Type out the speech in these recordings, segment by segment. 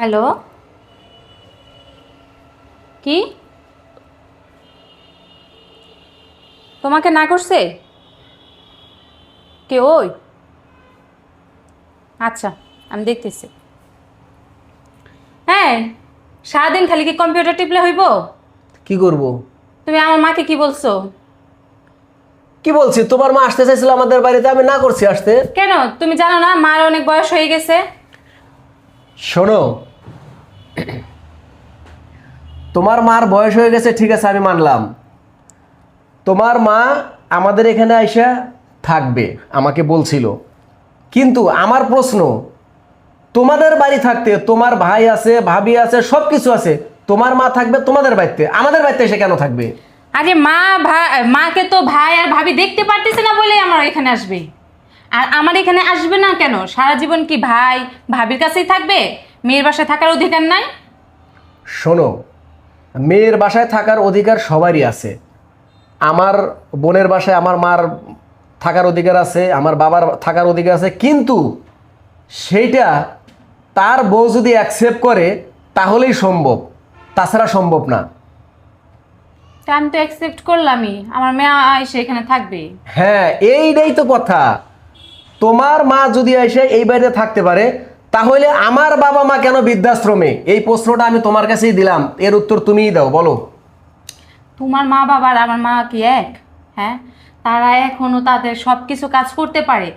Hello, কি তোমাকে না করছে? কে ওই? আচ্ছা, আমি দেখতেছি। হ্যাঁ, সারাদিন খালি কি কম্পিউটার টিপলে হইব? কি করব? তুমি আমার মাকে কি বলছো? কি বলছি, তোমার মা আসতে চাইছিল আমাদের বাড়িতে, আমি না করছি আসতে। কেন, তুমি জানো না মার অনেক বয়স হয়ে গেছে? শোনো, তোমার মার বয়স হয়ে গেছে, ঠিক আছে, আমি মানলাম। তোমার মা আমাদের এখানে আইসা থাকবে, আমাকে বলছিল। কিন্তু আমার প্রশ্ন, তোমাদের বাড়ি থাকতে তোমার ভাই আছে, ভাবি আছে, সব কিছু আছে, তোমার মা থাকবে তোমাদের বাড়িতে, আমাদের বাড়িতে এসে কেন থাকবে? আরে মাকে তো ভাই আর ভাবি দেখতে পারতেছে না বলেই আমার এখানে আসবে। আর আমার এখানে আসবে না কেন? সারা জীবন কি ভাই ভাবির কাছেই থাকবে? মেয়ের বাসায় থাকার অধিকার নাই? শোনো, মেয়ের বাসায় থাকার অধিকার সবারই আছে। আমার বোনের বাসায় আমার মার থাকার অধিকার আছে, আমার বাবার থাকার অধিকার আছে, কিন্তু সেইটা তার বউ যদি অ্যাকসেপ্ট করে তাহলেই সম্ভব, তাছাড়া সম্ভব না। তা আমি তো অ্যাকসেপ্ট করলামই, আমার মেয়ে এসে এখানে থাকবে। হ্যাঁ, এইটাই তো কথা। তোমার মা যদি এসে এই বাড়িতে থাকতে পারে, তাহলে আমার বাবা মা কেন বৃদ্ধাশ্রমে? এই প্রশ্নটা আমি তোমার কাছেই দিলাম, এর উত্তর তুমিই দাও, বলো। তোমার মা বাবা আর আমার মা কি এক? হ্যাঁ, তারা এখনো তাদের সব কিছু কাজ করতে পারে।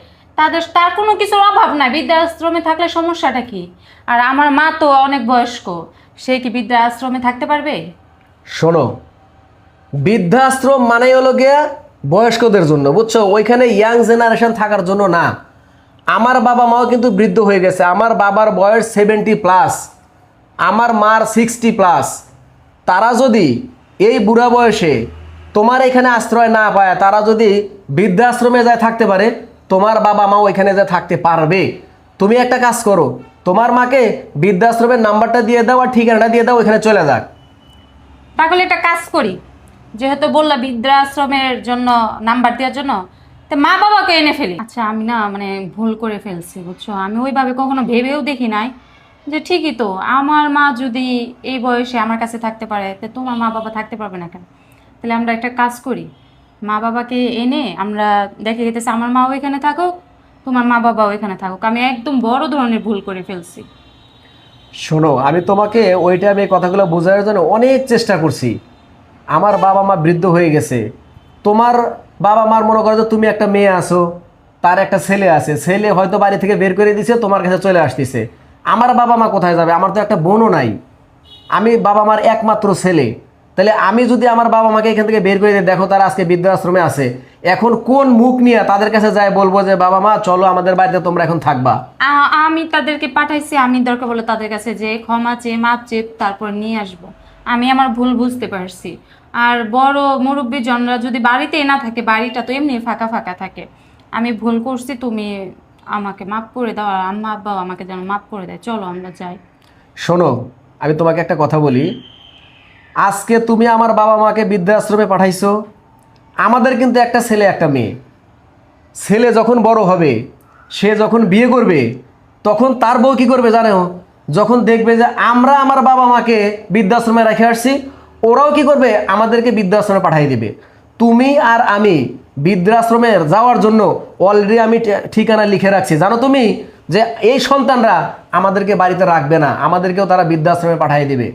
তার কোনো কিছুর অভাব নাই। বৃদ্ধাশ্রমে থাকলে সমস্যাটা কি? আর আমার মা তো অনেক বয়স্ক, সে কি বৃদ্ধাশ্রমে থাকতে পারবে? শোনো, বৃদ্ধাশ্রম মানে হলো গিয়া বয়স্কদের জন্য, বুঝছো? ওইখানে ইয়াং জেনারেশন থাকার জন্য না। আমার বাবা মাও কিন্তু বৃদ্ধ হয়ে গেছে, আমার বাবার বয়স 70+, আমার মার 60+। তারা যদি এই বুড়া বয়সে তোমার এখানে আশ্রয় না পায়, তারা যদি বৃদ্ধাশ্রমে যায় থাকতে পারে, তোমার বাবা মাও এখানে যায় থাকতে পারবে। তুমি একটা কাজ করো, তোমার মাকে বৃদ্ধাশ্রমের নাম্বারটা দিয়ে দাও আর ঠিকানাটা দিয়ে দাও, এখানে চলে যাক। তাহলে একটা কাজ করি, যেহেতু বললা বৃদ্ধাশ্রমের জন্য নাম্বার দেওয়ার জন্য, তো মা বাবাকে এনে ফেলি। আচ্ছা, আমি না মানে ভুল করে ফেলছি, বুঝছো? আমি ওইভাবে কখনো ভেবেও দেখি নাই যে ঠিকই তো, আমার মা যদি এই বয়সে আমার কাছে থাকতে পারে, তো তোমার মা বাবা থাকতে পারবে না কেন? তাহলে আমরা একটা কাজ করি, মা বাবাকে এনে আমরা দেখে গেতেছে আমার মাও এখানে থাকুক, তোমার মা বাবাও এখানে থাকুক। আমি একদম বড় ধরনের ভুল করে ফেলছি। শোনো, আমি তোমাকে ওই টাইমে এই কথাগুলো বোঝানোর জন্য অনেক চেষ্টা করছি। আমার বাবা মা বৃদ্ধ হয়ে গেছে, তোমার বাবা মার মনে করো যে তুমি একটা মেয়ে আছো, তার একটা ছেলে আছে, ছেলে হয়তো বাড়ি থেকে বের করে দিছে, তোমার কাছে চলে আসতেছে। আমার বাবা মা কোথায় যাবে? আমার তো একটা বোনও নাই, আমি বাবা মার একমাত্র ছেলে। তাহলে আমি যদি আমার বাবা মাকে এখান থেকে বের করে দিই, দেখো তারা আজকে বৃদ্ধাশ্রমে আছে, এখন কোন মুখ নিয়ে তাদের কাছে যায় বলবো যে বাবা মা চলো আমাদের বাড়িতে তোমরা এখন থাকবা? আমি তাদেরকে পাঠাইছি, আমি দরকার বলে তাদের কাছে যে ক্ষমা চেয়ে মাপ চেয়ে তারপর নিয়ে আসব। আমি আমার ভুল বুঝতে পারছি। আর বড় মুরব্বী জনরা যদি বাড়িতে না থাকে, বাড়িটা তো এমনি ফাঁকা ফাঁকা থাকে। আমি ভুল করছি, তুমি আমাকে মাফ করে দাও, আর আম্মা আব্বাও আমাকে যেন মাফ করে দেয়। চলো আমরা যাই। শোনো, আমি তোমাকে একটা কথা বলি। আজকে তুমি আমার বাবা মাকে বৃদ্ধাশ্রমে পাঠাইছো, আমাদের কিন্তু একটা ছেলে একটা মেয়ে। ছেলে যখন বড় হবে, সে যখন বিয়ে করবে, তখন তার বউ কী করবে জানো? যখন দেখবে যে আমরা আমার বাবা মাকে বৃদ্ধাশ্রমে রেখে আসছি, ওরাও কি করবে? আমাদেরকে বৃদ্ধাশ্রমে পাঠিয়ে দেবে। তুমি আর আমি বৃদ্ধাশ্রমে যাওয়ার জন্য অলরেডি আমি ঠিকানা লিখে রাখছি, জানো তুমি? যে এই সন্তানরা আমাদেরকে বাড়িতে রাখবে না, আমাদেরকেও তারা বৃদ্ধাশ্রমে পাঠিয়ে দেবে।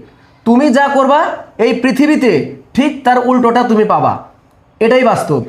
তুমি যা করবা এই পৃথিবীতে ঠিক তার উল্টোটা তুমি পাবা, এটাই বাস্তব।